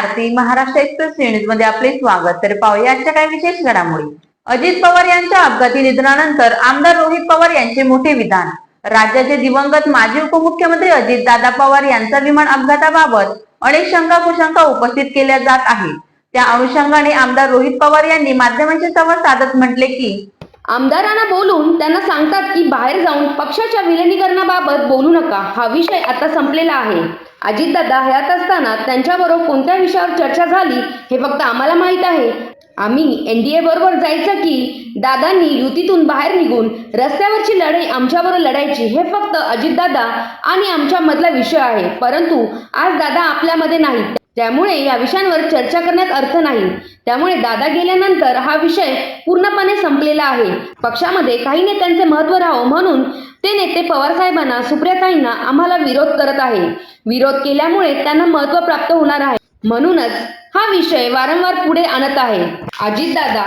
आरती Maharashtra express news मध्ये आपले स्वागत। तर पाहूया आजच्या काही विशेष घडामोडी। अजित पवार यांच्या अपघाती निधनानंतर आमदार रोहित पवार यांचे मोठे विधान। राज्याचे दिवंगत माजी उपमुख्यमंत्री अजित दादा पवार यांचा विमान अपघाताबाबत अनेक शंका कुशंका उपस्थित केल्या जात आहेत। त्या अनुषंगाने आमदार रोहित पवार यांनी माध्यमांशी संवाद साधत म्हटले की आमदारांना बोलून त्यांना सांगतात की बाहेर जाऊन पक्षाच्या विलीनीकरणाबाबत बोलू नका, हा विषय आता संपलेला आहे। अजितदादा हयात असताना त्यांच्याबरोबर कोणत्या विषयावर चर्चा झाली हे फक्त आम्हाला माहीत आहे। आम्ही एनडीए बरोबर जायचं की दादांनी युतीतून बाहेर निघून रस्त्यावरची लढाई आमच्याबरोबर लढायची हे फक्त अजितदादा आणि आमच्यामधला विषय आहे। परंतु आज दादा आपल्यामध्ये नाहीत, त्यामुळे या विषयांवर चर्चा करण्यात अर्थ नाही। त्यामुळे दादा गेल्यानंतर हा विषय पूर्णपणे संपलेला आहे। पक्षामध्ये काही नेत्यांचे महत्त्व राहावं म्हणून ते नेते पवार साहेबांना, सुप्रियाताईंना आम्हाला विरोध करत आहे। विरोध केल्यामुळे त्यांना महत्त्व प्राप्त होणार आहे, म्हणूनच हा विषय वारंवार पुढे आणत आहे। अजितदादा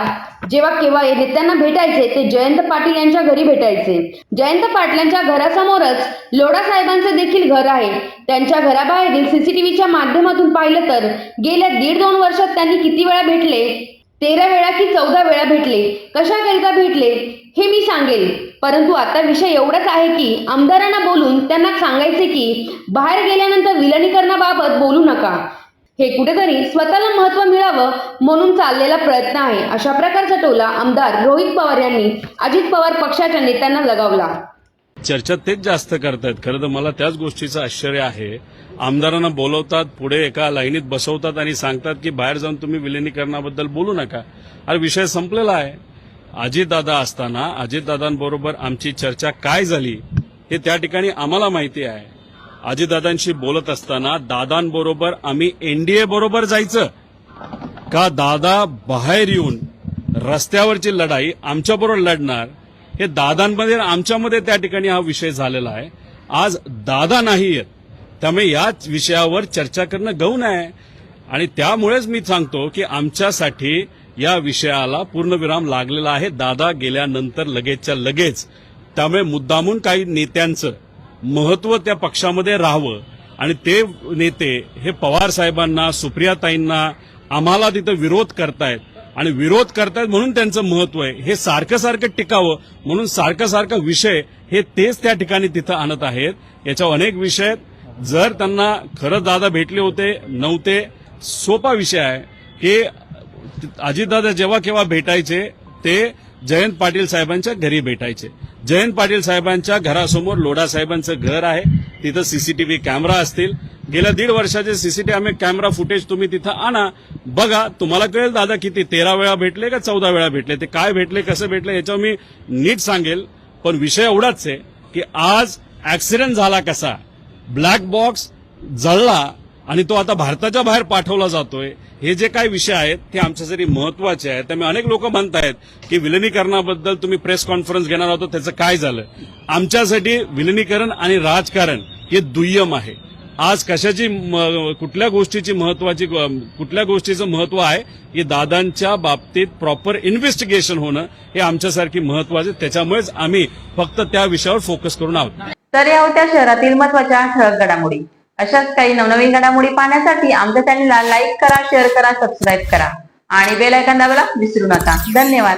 जेव्हा केव्हा नेत्यांना भेटायचे ते जयंत पाटील यांच्या घरी भेटायचे। जयंत पाटलांच्या घरासमोरच लोढा साहेबांचे देखील घर आहे। त्यांच्या घराबाहेरील सीसीटीव्हीच्या माध्यमातून पाहिलं तर गेल्या 1.5-2 वर्षात त्यांनी किती वेळा भेटले, 13 वेळा की 14 वेळा भेटले, कशाकरिता भेटले हे मी सांगेल। परंतु आता विषय एवढाच आहे की आमदारांना बोलून त्यांना सांगायचे की बाहेर गेल्यानंतर विलीनीकरणाबाबत बोलू नका। हे कुठेतरी स्वतःला महत्त्व मिळावं म्हणून चाललेला प्रयत्न आहे। अशा प्रकारचा टोला आमदार रोहित पवार यांनी अजित पवार पक्षाच्या नेत्यांना लगावला। चर्चा तेच जास्त करतायत। खरं तर मला त्याच गोष्टीचं आश्चर्य आहे। आमदारांना बोलवतात, पुढे एका लाईनीत बसवतात आणि सांगतात की बाहेर जाऊन तुम्ही विलिनीकरणाबद्दल बोलू नका। अरे विषय संपलेला आहे। अजितदादा असताना अजितदादांबरोबर आमची चर्चा काय झाली हे त्या ठिकाणी आम्हाला माहिती आहे। अजितदादांशी बोलत असताना दादांबरोबर आम्ही एनडीए बरोबर जायचं का दादा बाहेर येऊन रस्त्यावरची लढाई आमच्याबरोबर लढणार हे दादांमध्ये आमच्यामध्ये त्या ठिकाणी हा विषय झालेला आहे। आज दादा नाही आहेत, त्यामुळे याच विषयावर चर्चा करणं गौण आहे आणि त्यामुळेच मी सांगतो की आमच्यासाठी या विषयाला पूर्णविराम लागलेला आहे दादा गेल्यानंतर लगेचच्या लगेच। त्यामुळे मुद्दामून काही नेत्यांचं महत्व त्या पक्षामध्ये राहावं आणि ते नेते हे पवार साहेबांना, सुप्रियाताईंना, आम्हाला तिथं विरोध करतायत आणि विरोध करतायत म्हणून त्यांचं महत्व आहे हे सारखं सारखं टिकावं म्हणून सारखा विषय हे तेच त्या ठिकाणी तिथं आणत आहेत। याच्या अनेक विषय जर त्यांना खरं दादा भेटले होते नव्हते, सोपा विषय आहे की अजितदादा जेव्हा केव्हा भेटायचे ते जयंत पाटील साहेबांच्या घरी भेटायचे। जयंत पाटील साहेबांच्या घरासमोर लोढा साहेबांचं घर आहे, तिथं सीसीटीव्ही कॅमेरा असतील। गेल्या 1.5 वर्षाचे सीसीटीव्ही कॅमेरा फुटेज तुम्ही तिथं आणा, बघा, तुम्हाला कळेल दादा किती 13 वेळा भेटले का 14 वेळा भेटले, ते काय भेटले कसं भेटले याच्यावर मी नीट सांगेल। पण विषय एवढाच आहे की आज ऍक्सिडेंट झाला कसा, ब्लॅक बॉक्स जळला आणि तो आता भारताच्या बाहेर पाठवला जातोय, हे जे काही विषय आहेत ते आमच्यासाठी महत्वाचे आहेत। त्यामुळे अनेक लोक म्हणतायत की विलिनीकरणाबद्दल तुम्ही प्रेस कॉन्फरन्स घेणार होतो, त्याचं काय झालं। आमच्यासाठी विलिनीकरण आणि राजकारण हे दुय्यम आहे। आज कशाची कुठल्या गोष्टीचं महत्व आहे की दादांच्या बाबतीत प्रॉपर इन्व्हेस्टिगेशन होणं हे आमच्यासाठी महत्वाचं आहे। त्याच्यामुळेच आम्ही फक्त त्या विषयावर फोकस करून आहोत। तर या होत्या शहरातील महत्त्वाच्या ठळक घडामोडी। अशाच काही नवनवीन घडामोडी पाहण्यासाठी आमच्या चॅनलला लाईक करा, शेअर करा, सबस्क्राईब करा आणि बेल आयकॉन दाबायला विसरू नका। धन्यवाद।